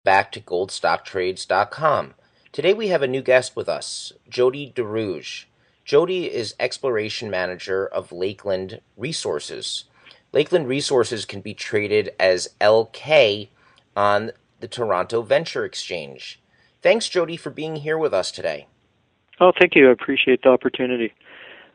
Back to goldstocktrades.com. Today we have a new guest with us, Jody DeRouge. Jody is Exploration Manager of Lakeland Resources. Lakeland Resources can be traded as LK on the Toronto Venture Exchange. Thanks, Jody, for being here with us today. Oh, thank you. I appreciate the opportunity.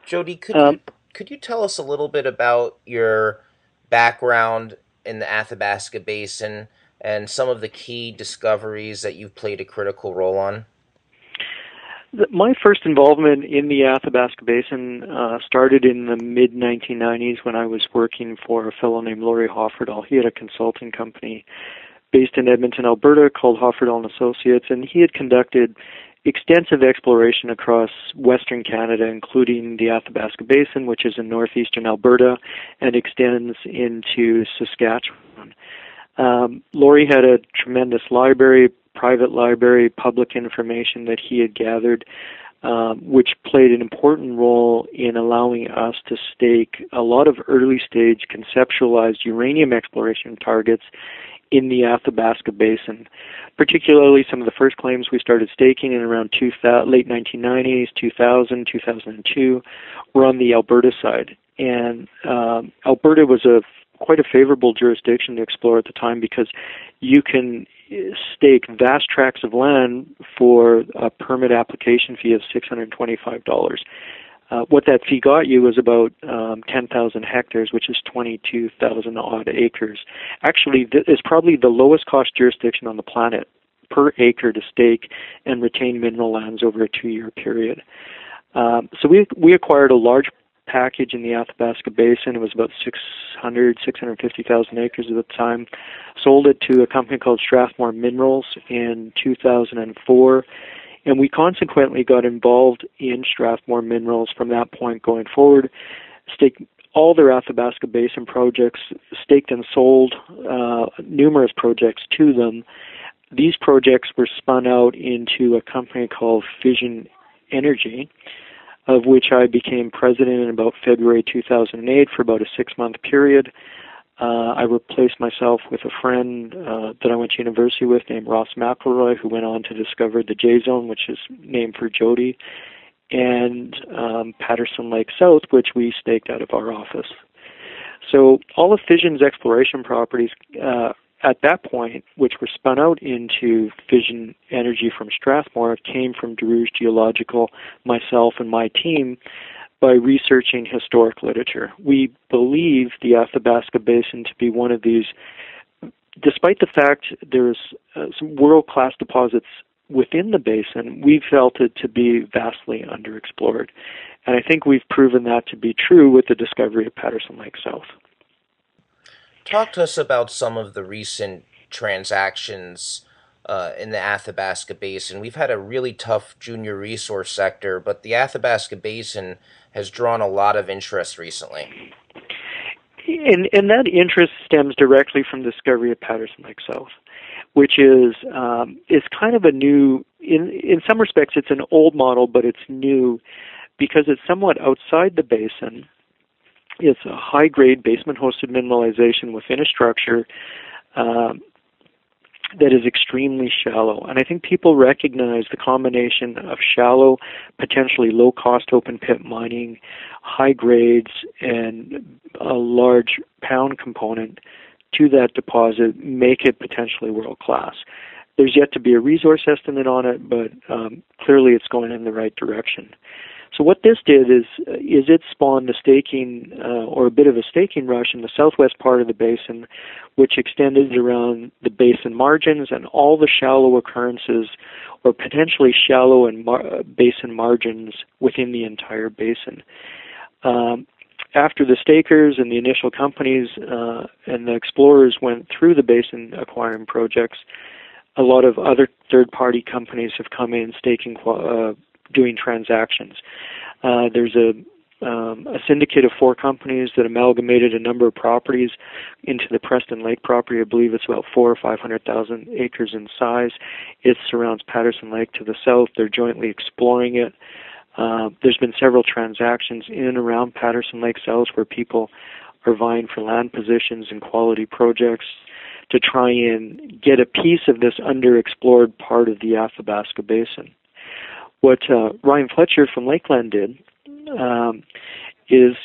Jody, could you tell us a little bit about your background in the Athabasca Basin and some of the key discoveries that you've played a critical role on? My first involvement in the Athabasca Basin started in the mid-1990s when I was working for a fellow named Laurie Hofferdahl. He had a consulting company based in Edmonton, Alberta called Hofferdahl & Associates, and he had conducted extensive exploration across Western Canada, including the Athabasca Basin, which is in northeastern Alberta and extends into Saskatchewan. Laurie had a tremendous library, private library, public information that he had gathered, which played an important role in allowing us to stake a lot of early-stage conceptualized uranium exploration targets in the Athabasca Basin. Particularly some of the first claims we started staking in around late 1990s, 2000, 2002, were on the Alberta side. And Alberta was quite a favorable jurisdiction to explore at the time because you can stake vast tracts of land for a permit application fee of $625. What that fee got you was about 10,000 hectares, which is 22,000 odd acres. Actually, it's probably the lowest cost jurisdiction on the planet per acre to stake and retain mineral lands over a 2-year period. So we acquired a large package in the Athabasca Basin. It was about 650,000 acres at the time. Sold it to a company called Strathmore Minerals in 2004. And we consequently got involved in Strathmore Minerals from that point going forward, staked all their Athabasca Basin projects, staked and sold numerous projects to them. These projects were spun out into a company called Fission Energy, of which I became president in about February 2008 for about a 6-month period. I replaced myself with a friend that I went to university with named Ross McElroy, who went on to discover the J-Zone, which is named for Jody, and Patterson Lake South, which we staked out of our office. So all of Fission's exploration properties at that point, which were spun out into Fission Energy from Strathmore, came from DeRouge Geological, myself, and my team, by researching historic literature. We believe the Athabasca Basin to be one of these, despite the fact there's some world-class deposits within the basin, we felt it to be vastly underexplored. And I think we've proven that to be true with the discovery of Patterson Lake South. Talk to us about some of the recent transactions in the Athabasca Basin. We've had a really tough junior resource sector, but the Athabasca Basin has drawn a lot of interest recently. And that interest stems directly from the discovery of Patterson Lake South, which is kind of a new, in some respects it's an old model, but it's new because it's somewhat outside the basin. It's a high-grade basement-hosted mineralization within a structure that is extremely shallow. And I think people recognize the combination of shallow, potentially low-cost open-pit mining, high grades, and a large pound component to that deposit make it potentially world-class. There's yet to be a resource estimate on it, but clearly it's going in the right direction. So what this did is it spawned a staking, or a bit of a staking rush in the southwest part of the basin, which extended around the basin margins and all the shallow occurrences, or potentially shallow and basin margins within the entire basin. After the stakers and the initial companies and the explorers went through the basin acquiring projects, a lot of other third-party companies have come in staking doing transactions. There's a syndicate of 4 companies that amalgamated a number of properties into the Preston Lake property. I believe it's about 400,000 or 500,000 acres in size. It surrounds Patterson Lake to the south. They're jointly exploring it. There's been several transactions in and around Patterson Lake South where people are vying for land positions and quality projects to try and get a piece of this underexplored part of the Athabasca Basin. What Ryan Fletcher from Lakeland did is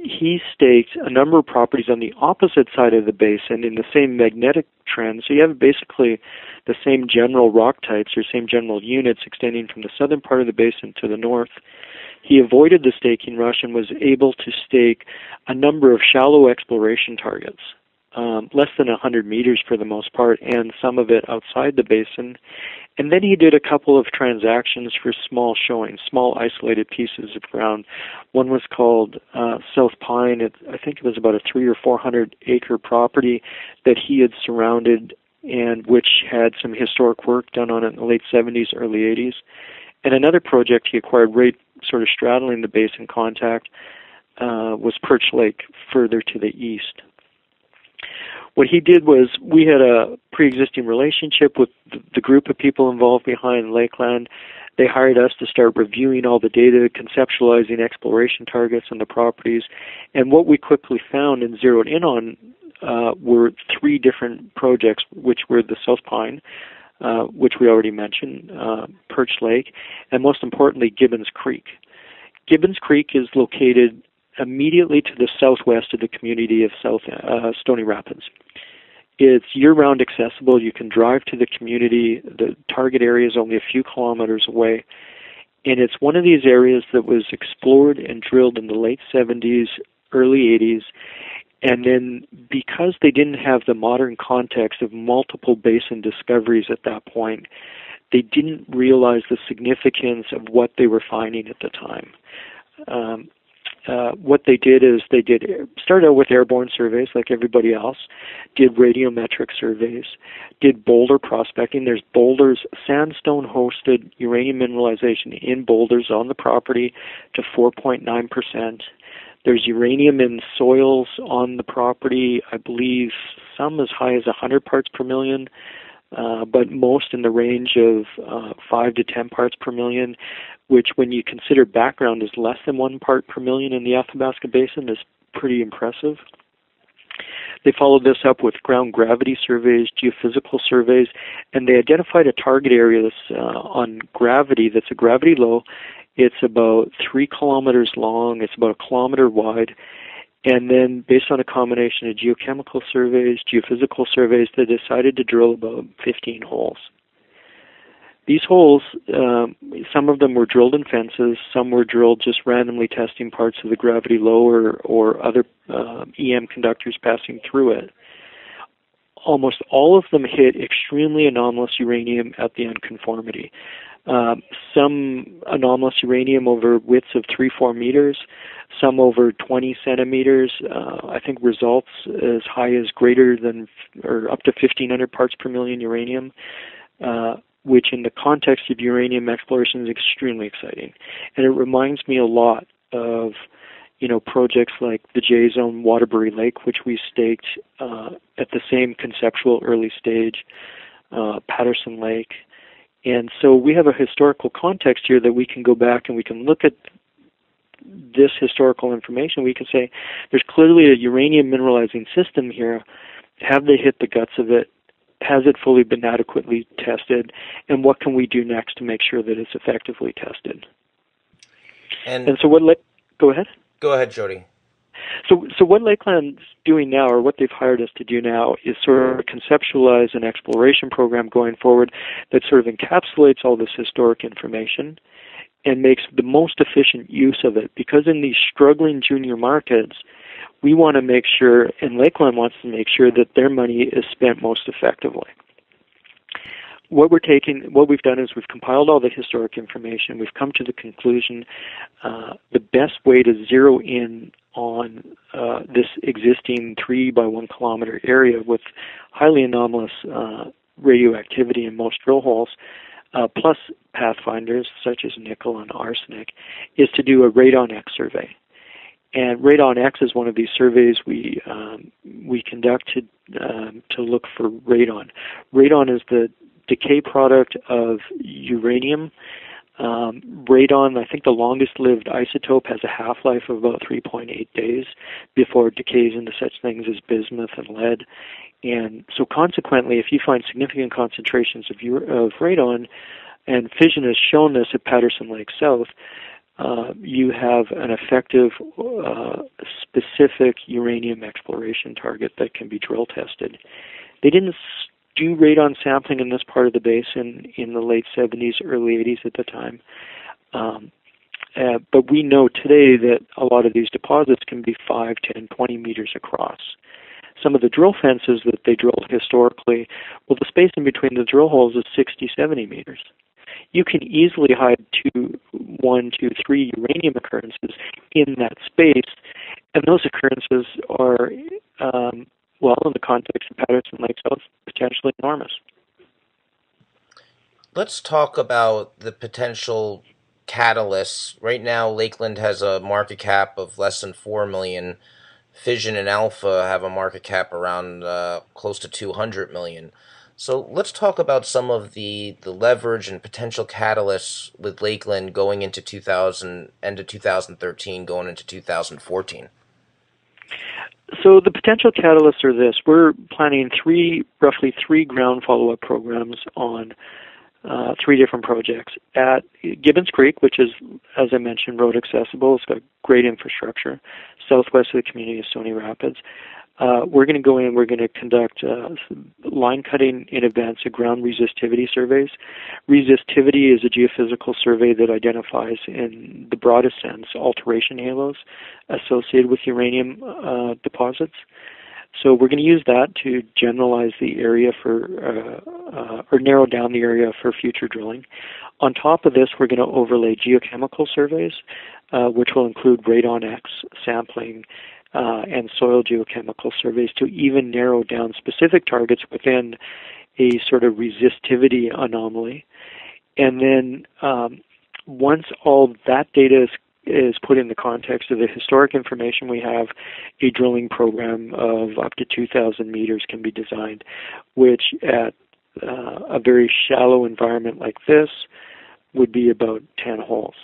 he staked a number of properties on the opposite side of the basin in the same magnetic trend. So you have basically the same general rock types or same general units extending from the southern part of the basin to the north. He avoided the staking rush and was able to stake a number of shallow exploration targets, less than 100 meters for the most part, and some of it outside the basin. And then he did a couple of transactions for small showings, small isolated pieces of ground. One was called South Pine. I think it was about a 300 or 400 acre property that he had surrounded and which had some historic work done on it in the late 70s, early 80s. And another project he acquired right sort of straddling the basin contact was Perch Lake, further to the east. What he did was, we had a pre-existing relationship with the group of people involved behind Lakeland. They hired us to start reviewing all the data, conceptualizing exploration targets on the properties. And what we quickly found and zeroed in on were three different projects, which were the South Pine, which we already mentioned, Perch Lake, and most importantly, Gibbons Creek. Gibbons Creek is located immediately to the southwest of the community of South Stony Rapids. It's year-round accessible. You can drive to the community. The target area is only a few kilometers away. And it's one of these areas that was explored and drilled in the late 70s, early 80s. And then because they didn't have the modern context of multiple basin discoveries at that point, they didn't realize the significance of what they were finding at the time. What they did is started out with airborne surveys like everybody else, did radiometric surveys, did boulder prospecting. There's boulders, sandstone-hosted uranium mineralization in boulders on the property to 4.9%. There's uranium in soils on the property, I believe some as high as 100 parts per million, but most in the range of 5 to 10 parts per million, which when you consider background is less than 1 part per million in the Athabasca Basin is pretty impressive. They followed this up with ground gravity surveys, geophysical surveys, and they identified a target area that's on gravity, that's a gravity low. It's about 3 kilometers long, it's about 1 kilometer wide, and then based on a combination of geochemical surveys, geophysical surveys, they decided to drill about 15 holes. These holes, some of them were drilled in fences, some were drilled just randomly testing parts of the gravity low or other EM conductors passing through it. Almost all of them hit extremely anomalous uranium at the unconformity. Some anomalous uranium over widths of 3-4 meters, some over 20 centimeters. I think results as high as greater than or up to 1,500 parts per million uranium, which in the context of uranium exploration is extremely exciting. And it reminds me a lot of, projects like the J-Zone Waterbury Lake, which we staked at the same conceptual early stage, Patterson Lake. And so we have a historical context here that we can go back and we can look at this historical information. We can say there's clearly a uranium mineralizing system here. Have they hit the guts of it? Has it fully been adequately tested? And what can we do next to make sure that it's effectively tested? And so go ahead. Go ahead, Jody. So what Lakeland's doing now, or what they've hired us to do now, is sort of conceptualize an exploration program going forward that sort of encapsulates all this historic information and makes the most efficient use of it. Because in these struggling junior markets, we want to make sure, and Lakeland wants to make sure, that their money is spent most effectively. What we've done is we've compiled all the historic information. We've come to the conclusion the best way to zero in on this existing 3 by 1 kilometer area with highly anomalous radioactivity in most drill holes, plus pathfinders such as nickel and arsenic, is to do a radon-X survey. And radon-X is one of these surveys we conducted to look for radon. Radon is the decay product of uranium Radon, I think the longest-lived isotope, has a half-life of about 3.8 days before it decays into such things as bismuth and lead. And so consequently, if you find significant concentrations of radon, and Fission has shown this at Patterson Lake South, you have an effective, specific uranium exploration target that can be drill tested. They didn't do radon sampling in this part of the basin in the late 70s, early 80s at the time. But we know today that a lot of these deposits can be 5, 10, 20 meters across. Some of the drill fences that they drilled historically, well, the space in between the drill holes is 60, 70 meters. You can easily hide 1, 2, 3 uranium occurrences in that space, and those occurrences are, well, in the context of Patterson Lake South, potentially enormous. Let's talk about the potential catalysts. Right now, Lakeland has a market cap of less than $4 million. Fission and Alpha have a market cap around close to $200 million. So let's talk about some of the leverage and potential catalysts with Lakeland going into 2013, going into 2014. So the potential catalysts are this. We're planning roughly three ground follow-up programs on 3 different projects. At Gibbons Creek, which is, as I mentioned, road accessible. It's got great infrastructure. Southwest of the community of Stony Rapids. We're going to go in, we're going to conduct line cutting in advance of ground resistivity surveys. Resistivity is a geophysical survey that identifies, in the broadest sense, alteration halos associated with uranium deposits. So we're going to use that to generalize the area or narrow down the area for future drilling. On top of this, we're going to overlay geochemical surveys, which will include radon X sampling and soil geochemical surveys to even narrow down specific targets within a sort of resistivity anomaly. And then once all that data is put in the context of the historic information we have, a drilling program of up to 2,000 meters can be designed, which at a very shallow environment like this would be about 10 holes.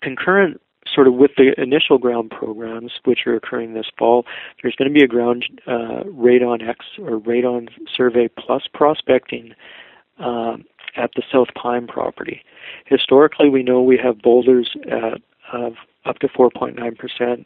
Concurrent sort of with the initial ground programs, which are occurring this fall, there's going to be a ground radon X or radon survey plus prospecting at the South Pine property. Historically, we know we have boulders of up to 4.9%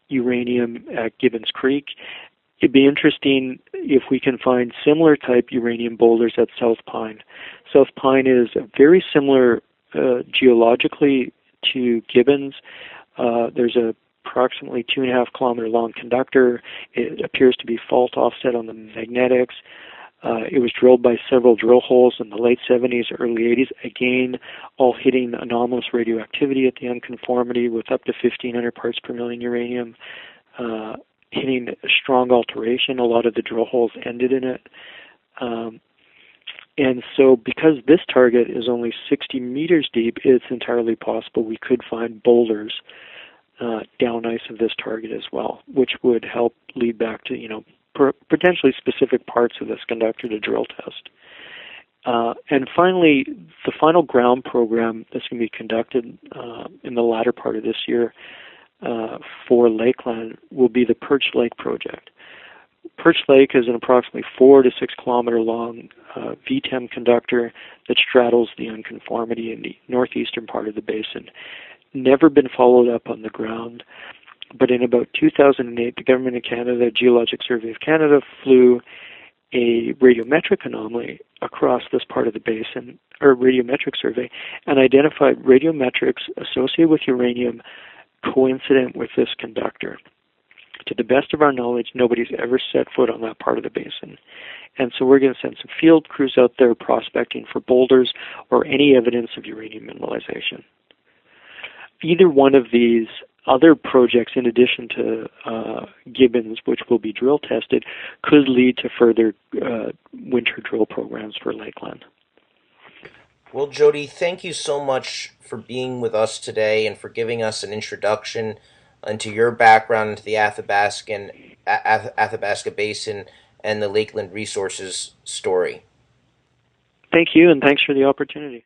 uranium at Gibbons Creek. It'd be interesting if we can find similar type uranium boulders at South Pine. South Pine is very similar geologically to Gibbons. There's a approximately 2.5 kilometer long conductor. It appears to be fault offset on the magnetics. It was drilled by several drill holes in the late 70s, early 80s, again, all hitting anomalous radioactivity at the unconformity with up to 1,500 parts per million uranium, hitting a strong alteration. A lot of the drill holes ended in it. And so because this target is only 60 meters deep, it's entirely possible we could find boulders down ice of this target as well, which would help lead back to, potentially specific parts of this conductor to drill test. And finally, the final ground program that's going to be conducted in the latter part of this year for Lakeland will be the Perch Lake project. Perch Lake is an approximately 4 to 6 kilometer long VTEM conductor that straddles the unconformity in the northeastern part of the basin. Never been followed up on the ground, but in about 2008, the Government of Canada, Geologic Survey of Canada, flew a radiometric anomaly across this part of the basin, or radiometric survey, and identified radiometrics associated with uranium coincident with this conductor. To the best of our knowledge, nobody's ever set foot on that part of the basin. And so we're going to send some field crews out there prospecting for boulders or any evidence of uranium mineralization. Either one of these other projects, in addition to Gibbons, which will be drill tested, could lead to further winter drill programs for Lakeland. Well, Jody, thank you so much for being with us today and for giving us an introduction into your background into the Athabasca Basin and the Lakeland Resources story. Thank you, and thanks for the opportunity.